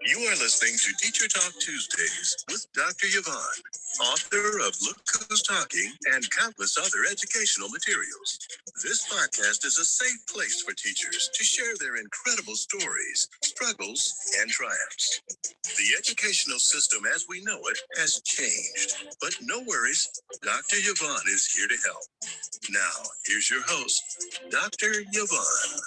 You are listening to Teacher Talk Tuesdays with Dr. Yvonne, author of Look Who's Talking and countless other educational materials. This podcast is a safe place for teachers to share their incredible stories, struggles, and triumphs. The educational system as we know it has changed, but no worries, Dr. Yvonne is here to help. Now, here's your host, Dr. Yvonne.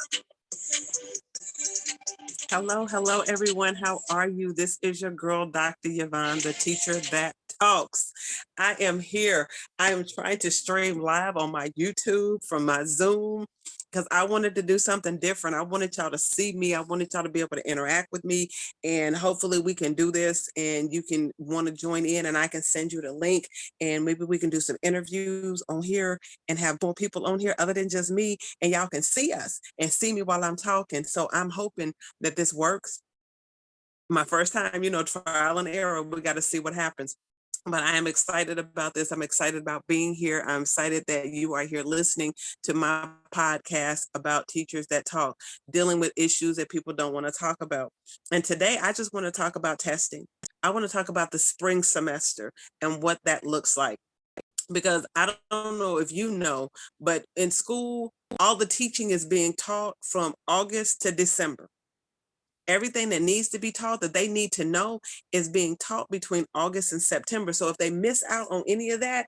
Hello, everyone. How are you? This is your girl, Dr. Yvonne, the teacher that talks. I am here. I am trying to stream live on my YouTube from my Zoom because I wanted to do something different. I wanted y'all to see me. I wanted y'all to be able to interact with me, and hopefully we can do this and you can want to join in and I can send you the link and maybe we can do some interviews on here and have more people on here other than just me, and y'all can see us and see me while I'm talking. So I'm hoping that this works. My first time, trial and error, we got to see what happens. But I am excited about this. I'm excited about being here. I'm excited that you are here listening to my podcast about teachers that talk, dealing with issues that people don't want to talk about. And today I just want to talk about testing. I want to talk about the spring semester and what that looks like. Because I don't know if you know, but in school, all the teaching is being taught from August to December. Everything that needs to be taught that they need to know is being taught between August and September. So if they miss out on any of that,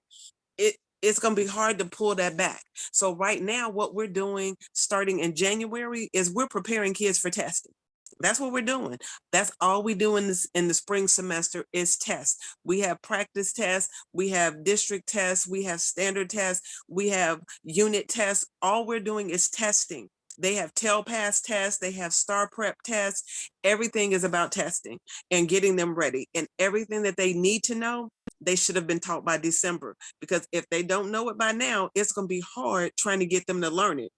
it's going to be hard to pull that back. So right now, what we're doing starting in January is we're preparing kids for testing. That's what we're doing. That's all we do in the spring semester is tests. We have practice tests, we have district tests, we have standard tests, we have unit tests. All we're doing is testing. They have pass tests, they have star prep tests. Everything is about testing and getting them ready. And everything that they need to know, they should have been taught by December. Because if they don't know it by now, it's going to be hard trying to get them to learn it.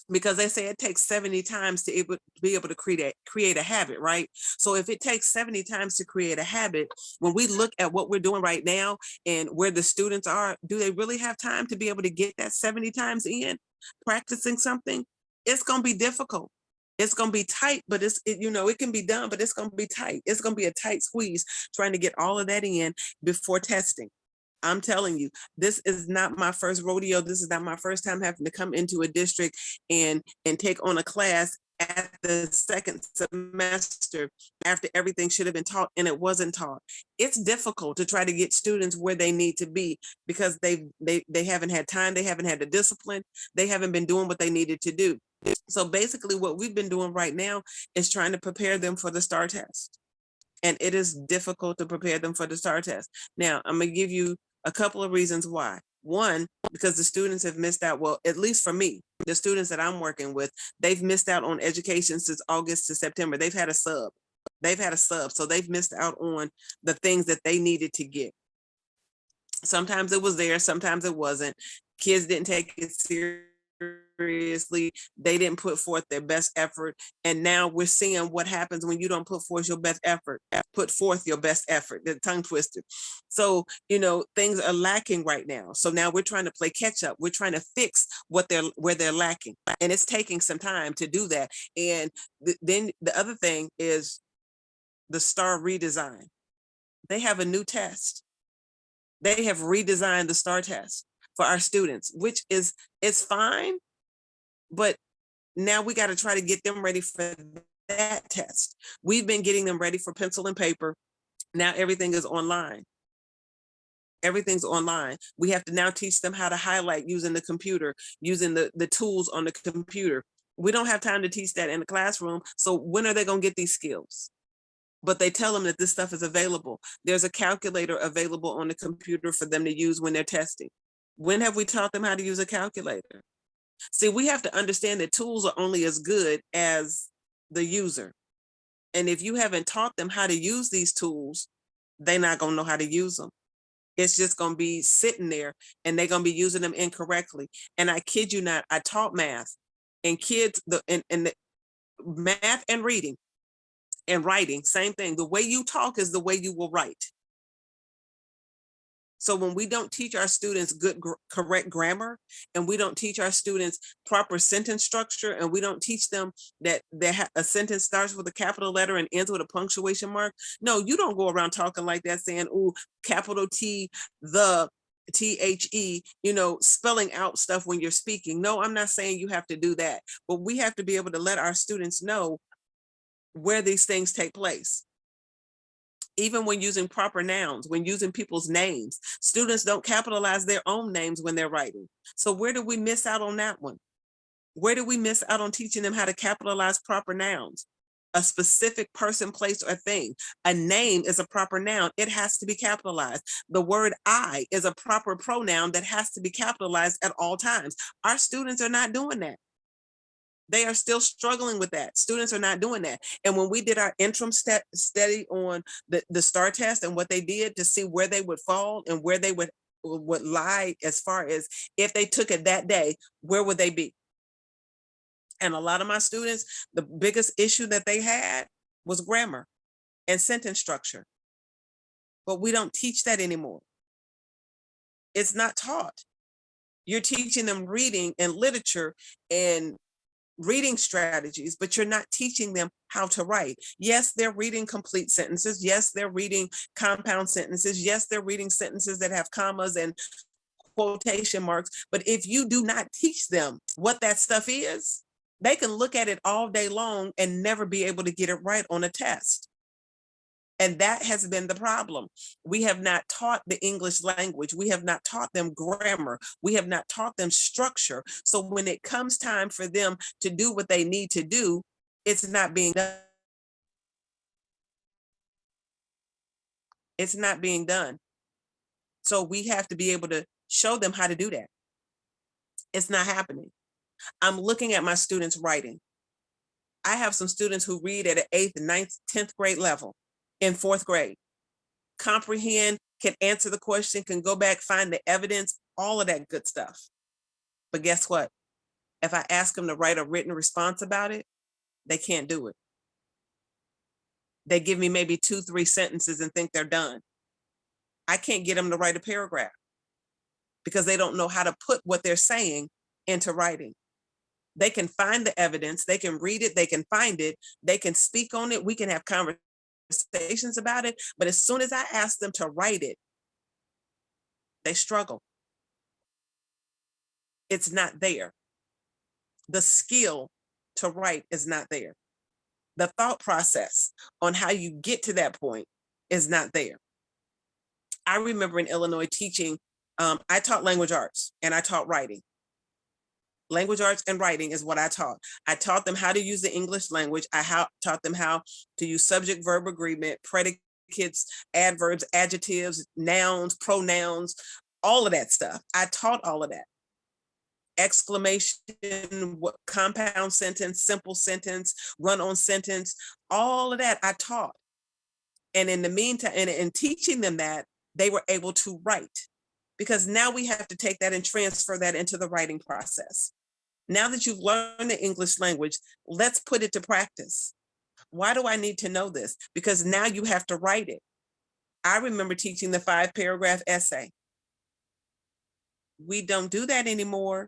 Because they say it takes 70 times to be able to create a habit, right? So if it takes 70 times to create a habit, when we look at what we're doing right now and where the students are, do they really have time to be able to get that 70 times in practicing something? It's going to be difficult. It's going to be tight, but it can be done, but it's going to be tight. It's going to be a tight squeeze trying to get all of that in before testing. I'm telling you, this is not my first rodeo. This is not my first time having to come into a district and take on a class at the second semester after everything should have been taught and it wasn't taught. It's difficult to try to get students where they need to be because they haven't had time, they haven't had the discipline, they haven't been doing what they needed to do. So basically what we've been doing right now is trying to prepare them for the STAR test. And it is difficult to prepare them for the STAR test. Now, I'm going to give you a couple of reasons why. One, because the students have missed out. Well, at least for me, the students that I'm working with, they've missed out on education since August to September. They've had a sub. So they've missed out on the things that they needed to get. Sometimes it was there, sometimes it wasn't. Kids didn't take it seriously. They didn't put forth their best effort. And now we're seeing what happens when you don't put forth your best effort. The tongue twister. So, things are lacking right now. So now we're trying to play catch up. We're trying to fix where they're lacking. And it's taking some time to do that. And then the other thing is the STAR redesign. They have a new test. They have redesigned the STAR test for our students, which is fine, but now we got to try to get them ready for that test. We've been getting them ready for pencil and paper. Now everything is online. Everything's online. We have to now teach them how to highlight using the computer, using the tools on the computer. We don't have time to teach that in the classroom. So when are they going to get these skills? But they tell them that this stuff is available. There's a calculator available on the computer for them to use when they're testing. When have we taught them how to use a calculator? See, we have to understand that tools are only as good as the user. And if you haven't taught them how to use these tools, they're not going to know how to use them. It's just going to be sitting there and they're going to be using them incorrectly. And I kid you not, I taught math and kids, the math and reading and writing, same thing. The way you talk is the way you will write. So when we don't teach our students good, correct grammar, and we don't teach our students proper sentence structure, and we don't teach them that a sentence starts with a capital letter and ends with a punctuation mark. No, you don't go around talking like that saying, "Ooh, capital T, the THE," spelling out stuff when you're speaking. No, I'm not saying you have to do that, but we have to be able to let our students know where these things take place. Even when using proper nouns, when using people's names, students don't capitalize their own names when they're writing. So where do we miss out on that one? Where do we miss out on teaching them how to capitalize proper nouns? A specific person, place, or thing. A name is a proper noun. It has to be capitalized. The word I is a proper pronoun that has to be capitalized at all times. Our students are not doing that. They are still struggling with that. Students are not doing that. And when we did our interim study on the STAR test and what they did to see where they would fall and where they would lie as far as if they took it that day, where would they be? And a lot of my students, the biggest issue that they had was grammar and sentence structure. But we don't teach that anymore. It's not taught. You're teaching them reading and literature and reading strategies, but you're not teaching them how to write. Yes, they're reading complete sentences. Yes, they're reading compound sentences. Yes, they're reading sentences that have commas and quotation marks. But if you do not teach them what that stuff is, they can look at it all day long and never be able to get it right on a test. And that has been the problem. We have not taught the English language. We have not taught them grammar. We have not taught them structure. So when it comes time for them to do what they need to do, it's not being done. It's not being done. So we have to be able to show them how to do that. It's not happening. I'm looking at my students writing. I have some students who read at an 8th, 9th, 10th grade level in 4th grade. Comprehend, can answer the question, can go back, find the evidence, all of that good stuff. But guess what? If I ask them to write a written response about it, they can't do it. They give me maybe 2-3 sentences and think they're done. I can't get them to write a paragraph because they don't know how to put what they're saying into writing. They can find the evidence, they can read it, they can find it, they can speak on it, we can have conversations about it, but as soon as I ask them to write it, they struggle. It's not there. The skill to write is not there. The thought process on how you get to that point is not there. I remember in Illinois teaching, I taught language arts and I taught writing. Language arts and writing is what I taught. I taught them how to use the English language. Taught them how to use subject verb agreement, predicates, adverbs, adjectives, nouns, pronouns, all of that stuff. I taught all of that. Exclamation, compound sentence, simple sentence, run-on sentence, all of that I taught. And in the meantime, and in teaching them that, they were able to write, because now we have to take that and transfer that into the writing process. Now that you've learned the English language, let's put it to practice. Why do I need to know this? Because now you have to write it. I remember teaching the 5-paragraph essay. We don't do that anymore.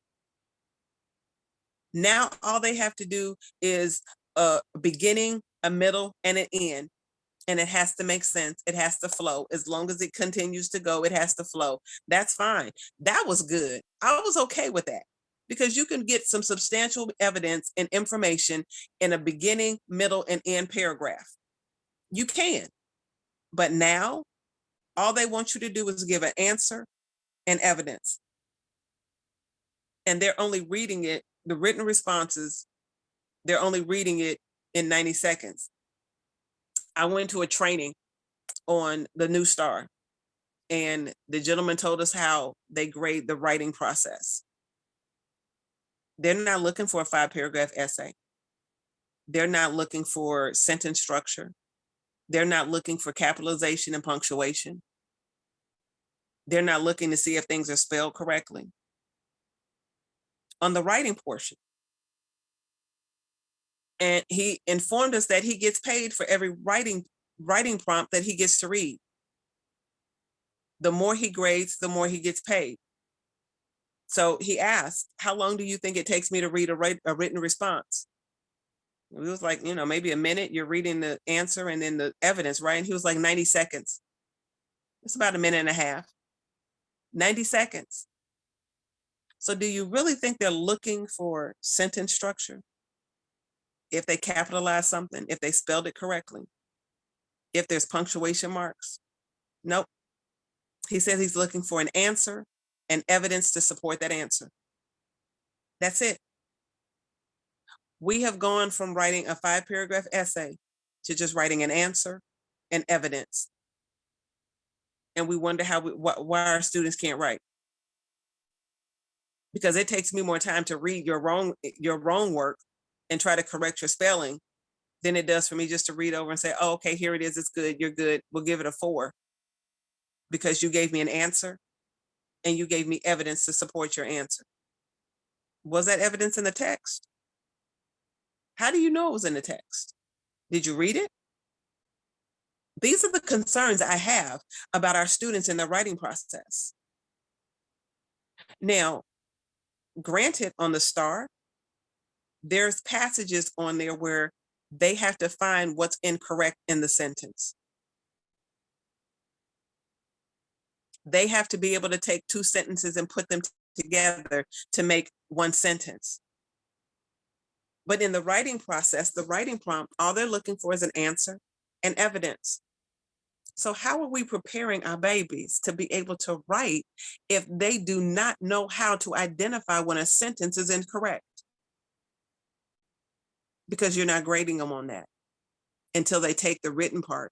Now all they have to do is a beginning, a middle, and an end. And it has to make sense. It has to flow. As long as it continues to go, it has to flow. That's fine. That was good. I was okay with that, because you can get some substantial evidence and information in a beginning, middle, and end paragraph. You can. But now all they want you to do is give an answer and evidence. And they're only reading it, the written responses, they're only reading it in 90 seconds. I went to a training on the new STAR, and the gentleman told us how they grade the writing process. They're not looking for a 5-paragraph essay. They're not looking for sentence structure. They're not looking for capitalization and punctuation. They're not looking to see if things are spelled correctly. On the writing portion, and he informed us that he gets paid for every writing prompt that he gets to read. The more he grades, the more he gets paid. So he asked, how long do you think it takes me to read a written response? It was like, maybe a minute. You're reading the answer and then the evidence, right? And he was like, 90 seconds. It's about a minute and a half. 90 seconds. So do you really think they're looking for sentence structure? If they capitalize something, if they spelled it correctly, if there's punctuation marks? Nope. He says he's looking for an answer and evidence to support that answer. That's it. We have gone from writing a 5-paragraph essay to just writing an answer and evidence. And we wonder why our students can't write. Because it takes me more time to read your wrong work and try to correct your spelling than it does for me just to read over and say, oh, okay, here it is. It's good. You're good. We'll give it a 4 because you gave me an answer and you gave me evidence to support your answer. Was that evidence in the text? How do you know it was in the text? Did you read it? These are the concerns I have about our students in the writing process. Now, granted, on the STAR, there's passages on there where they have to find what's incorrect in the sentence. They have to be able to take 2 sentences and put them together to make one sentence. But in the writing process, the writing prompt, all they're looking for is an answer and evidence. So how are we preparing our babies to be able to write if they do not know how to identify when a sentence is incorrect? Because you're not grading them on that until they take the written part.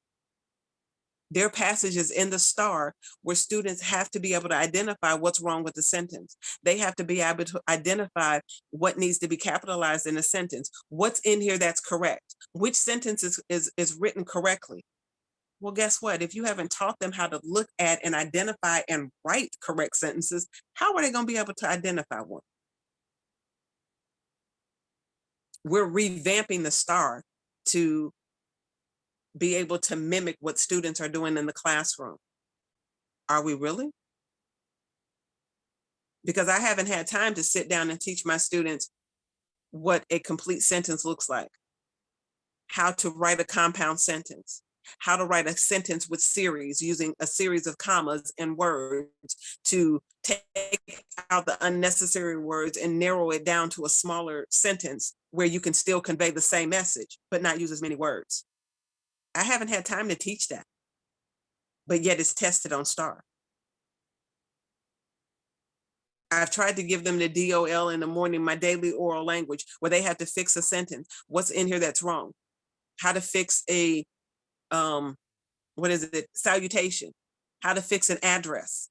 There are passages in the STAR where students have to be able to identify what's wrong with the sentence. They have to be able to identify what needs to be capitalized in a sentence. What's in here that's correct? Which sentence is written correctly? Well, guess what? If you haven't taught them how to look at and identify and write correct sentences, how are they going to be able to identify one? We're revamping the STAR to be able to mimic what students are doing in the classroom. Are we really? Because I haven't had time to sit down and teach my students what a complete sentence looks like, how to write a compound sentence, how to write a sentence with series using a series of commas and words to take out the unnecessary words and narrow it down to a smaller sentence where you can still convey the same message, but not use as many words. I haven't had time to teach that, but yet it's tested on STAR. I've tried to give them the DOL in the morning, my daily oral language, where they have to fix a sentence. What's in here that's wrong? How to fix a, salutation. How to fix an address.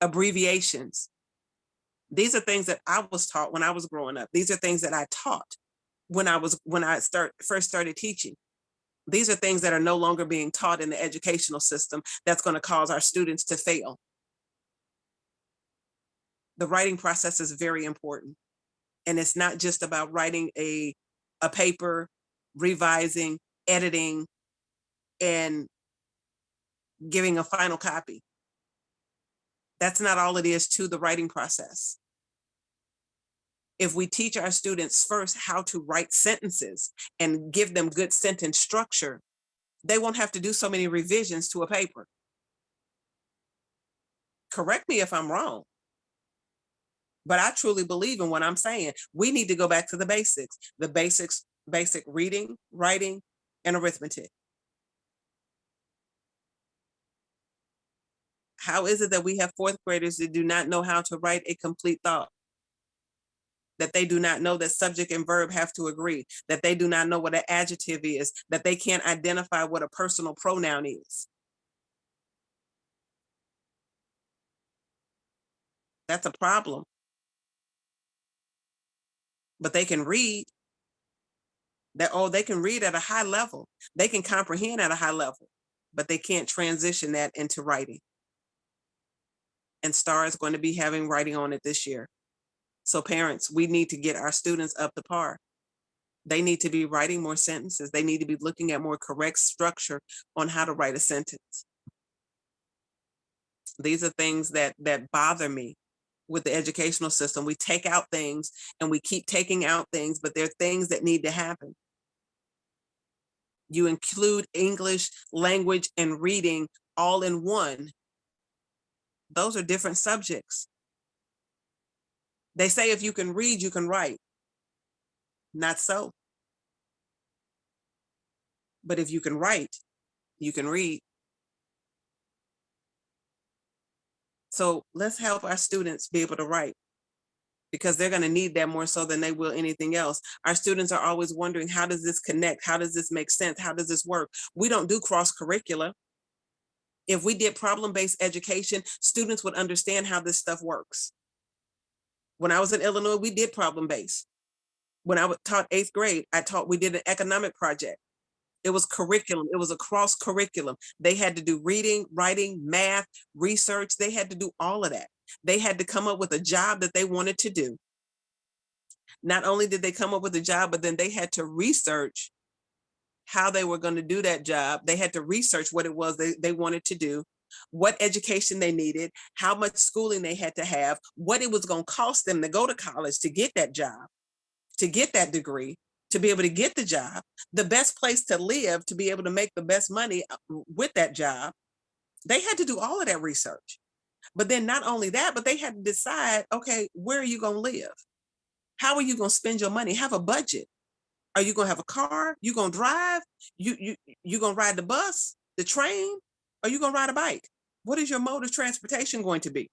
Abbreviations. These are things that I was taught when I was growing up. These are things that I taught when I first started teaching. These are things that are no longer being taught in the educational system that's going to cause our students to fail. The writing process is very important. And it's not just about writing a paper, revising, editing, and giving a final copy. That's not all it is to the writing process. If we teach our students first how to write sentences and give them good sentence structure, they won't have to do so many revisions to a paper. Correct me if I'm wrong. But I truly believe in what I'm saying. We need to go back to the basics, basic reading, writing, and arithmetic. How is it that we have 4th graders that do not know how to write a complete thought? That they do not know that subject and verb have to agree, that they do not know what an adjective is, that they can't identify what a personal pronoun is. That's a problem. But they can read. They can read at a high level. They can comprehend at a high level, but they can't transition that into writing. And STAR is going to be having writing on it this year. So parents, we need to get our students up to par. They need to be writing more sentences. They need to be looking at more correct structure on how to write a sentence. These are things that bother me with the educational system. We take out things and we keep taking out things, but there are things that need to happen. You include English language and reading all in one. Those are different subjects. They say if you can read, you can write. Not so. But if you can write, you can read. So let's help our students be able to write, because they're going to need that more so than they will anything else. Our students are always wondering, how does this connect? How does this make sense? How does this work? We don't do cross curricula. If we did problem-based education, students would understand how this stuff works. When I was in Illinois, we did problem-based. When I taught 8th grade, we did an economic project. It was curriculum. It was a cross curriculum. They had to do reading, writing, math, research. They had to do all of that. They had to come up with a job that they wanted to do. Not only did they come up with a job, but then they had to research how they were going to do that job. They had to research what it was they wanted to do, what education they needed, how much schooling they had to have, what it was going to cost them to go to college to get that job, to get that degree, to be able to get the job, the best place to live, to be able to make the best money with that job. They had to do all of that research. But then not only that, but they had to decide, okay, where are you going to live? How are you going to spend your money? Have a budget. Are you going to have a car? You going to drive? You going to ride the bus, the train? Are you going to ride a bike? What is your mode of transportation going to be?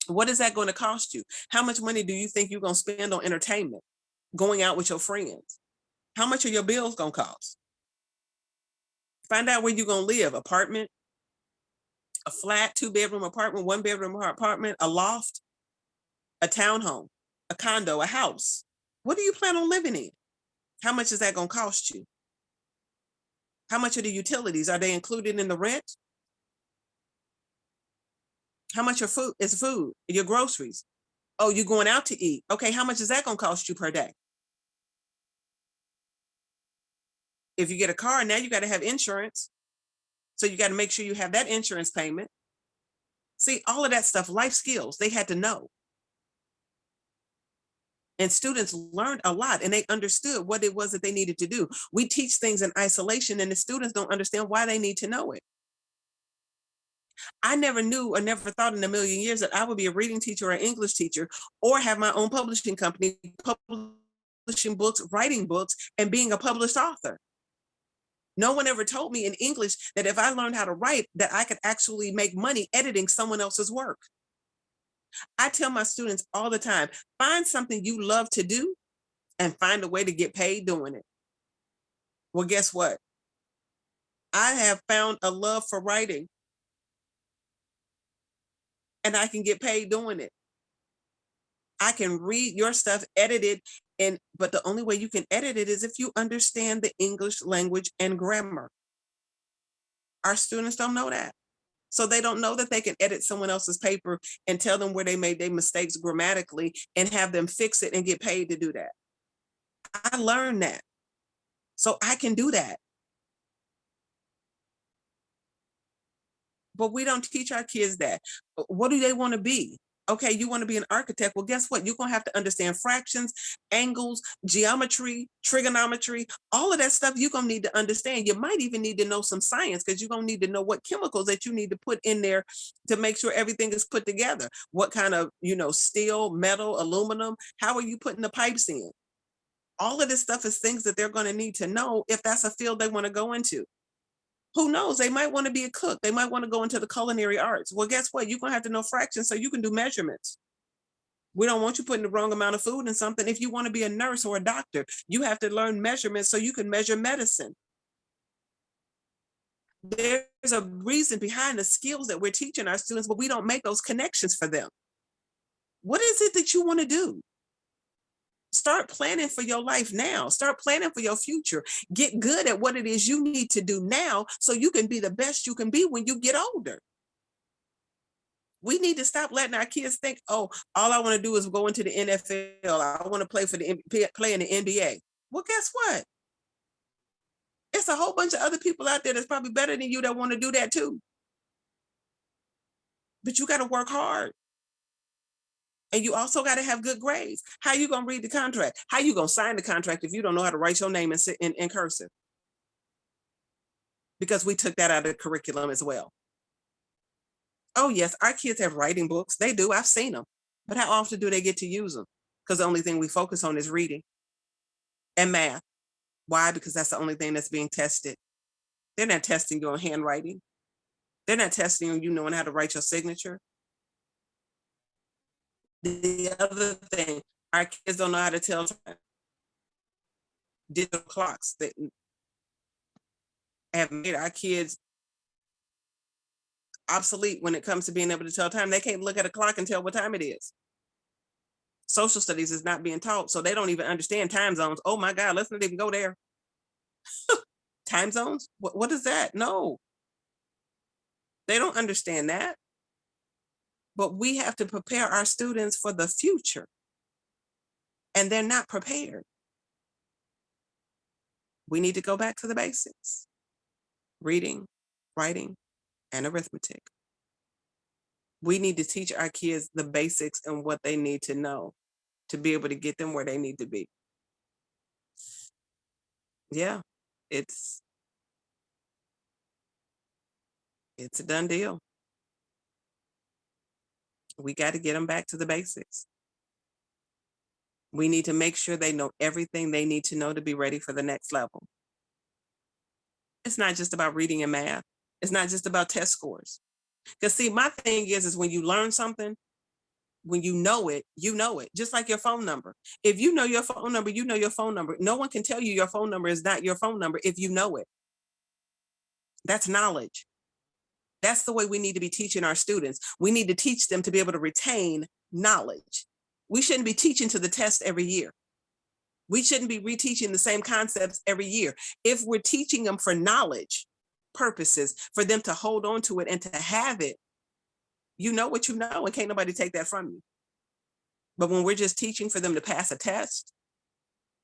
What is that going to cost you? How much money do you think you're going to spend on entertainment, going out with your friends? How much are your bills going to cost? Find out where you're going to live. Apartment, a flat, 2-bedroom apartment, 1-bedroom apartment, a loft, a townhome, a condo, a house. What do you plan on living in? How much is that going to cost you? How much are the utilities? Are they included in the rent? How much is food, your groceries? Oh, you're going out to eat. Okay, how much is that going to cost you per day? If you get a car, now you got to have insurance. So you got to make sure you have that insurance payment. See, all of that stuff, life skills, they had to know. And students learned a lot and they understood what it was that they needed to do. We teach things in isolation and the students don't understand why they need to know it. I never knew or never thought in a million years that I would be a reading teacher or an English teacher or have my own publishing company, publishing books, writing books, and being a published author. No one ever told me in English that if I learned how to write, that I could actually make money editing someone else's work. I tell my students all the time, find something you love to do and find a way to get paid doing it. Well, guess what? I have found a love for writing and I can get paid doing it. I can read your stuff, edit it, but the only way you can edit it is if you understand the English language and grammar. Our students don't know that. So they don't know that they can edit someone else's paper and tell them where they made their mistakes grammatically and have them fix it and get paid to do that. I learned that. So I can do that. But we don't teach our kids that. What do they want to be? Okay, you want to be an architect. Well, guess what? You're going to have to understand fractions, angles, geometry, trigonometry, all of that stuff you're going to need to understand. You might even need to know some science because you're going to need to know what chemicals that you need to put in there to make sure everything is put together. What kind of, steel, metal, aluminum, how are you putting the pipes in? All of this stuff is things that they're going to need to know if that's a field they want to go into. Who knows? They might want to be a cook. They might want to go into the culinary arts. Well, guess what? You're going to have to know fractions so you can do measurements. We don't want you putting the wrong amount of food in something. If you want to be a nurse or a doctor, you have to learn measurements so you can measure medicine. There's a reason behind the skills that we're teaching our students, but we don't make those connections for them. What is it that you want to do? Start planning for your life now. Start planning for your future. Get good at what it is you need to do now so you can be the best you can be when you get older. We need to stop letting our kids think, oh, all I want to do is go into the NFL. I want to play in the NBA. Well, guess what? It's a whole bunch of other people out there that's probably better than you that want to do that too. but you got to work hard. And you also got to have good grades. How you going to read the contract? How you going to sign the contract if you don't know how to write your name in cursive? Because we took that out of the curriculum as well. Oh yes, our kids have writing books. They do. I've seen them. But how often do they get to use them? Because the only thing we focus on is reading and math. Why? Because that's the only thing that's being tested. They're not testing you on handwriting. They're not testing on you knowing how to write your signature. The other thing, our kids don't know how to tell time. Digital clocks that have made our kids obsolete when it comes to being able to tell time. They can't look at a clock and tell what time it is. Social studies is not being taught, so they don't even understand time zones. Oh my God, let's not even go there. Time zones? What is that? No, they don't understand that. But we have to prepare our students for the future, and they're not prepared. We need to go back to the basics: reading, writing, and arithmetic. We need to teach our kids the basics and what they need to know to be able to get them where they need to be. Yeah, it's a done deal. We got to get them back to the basics. We need to make sure they know everything they need to know to be ready for the next level. It's not just about reading and math. It's not just about test scores. Because see, my thing is when you learn something, when you know it, just like your phone number. If you know your phone number, you know your phone number. No one can tell you your phone number is not your phone number if you know it. That's knowledge. That's the way we need to be teaching our students. We need to teach them to be able to retain knowledge. We shouldn't be teaching to the test every year. We shouldn't be reteaching the same concepts every year. If we're teaching them for knowledge purposes, for them to hold on to it and to have it, you know what you know, and can't nobody take that from you. But when we're just teaching for them to pass a test,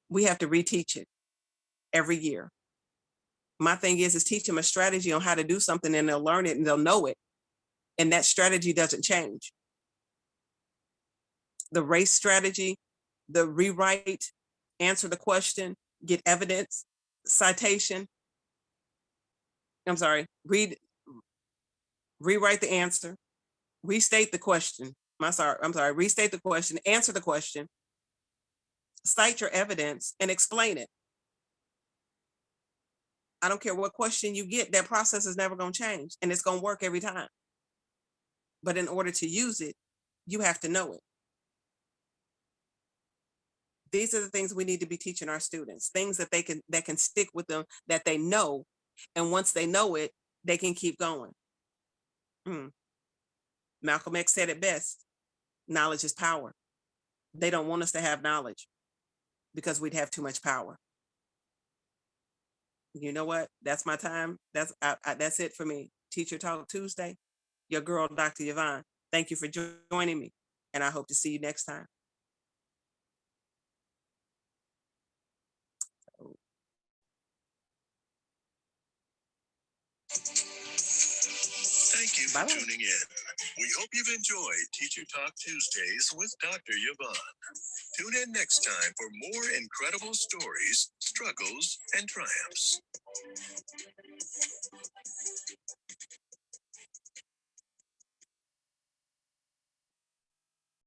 we have to reteach it every year. My thing is teach them a strategy on how to do something, and they'll learn it and they'll know it. And that strategy doesn't change. The race strategy, the rewrite, answer the question, get evidence, citation. I'm sorry, rewrite the answer, restate the question. I'm sorry, restate the question, answer the question, cite your evidence, and explain it. I don't care what question you get, that process is never going to change, and it's going to work every time. But in order to use it, you have to know it. These are the things we need to be teaching our students, things that can stick with them, that they know. And once they know it, they can keep going. Malcolm X said it best: knowledge is power. They don't want us to have knowledge because we'd have too much power. You know what? That's my time. That's it for me. Teacher Talk Tuesday. Your girl, Dr. Yvonne. Thank you for joining me, and I hope to see you next time. Thank you for tuning in. We hope you've enjoyed Teacher Talk Tuesdays with Dr. Yvonne. Tune in next time for more incredible stories, struggles, and triumphs.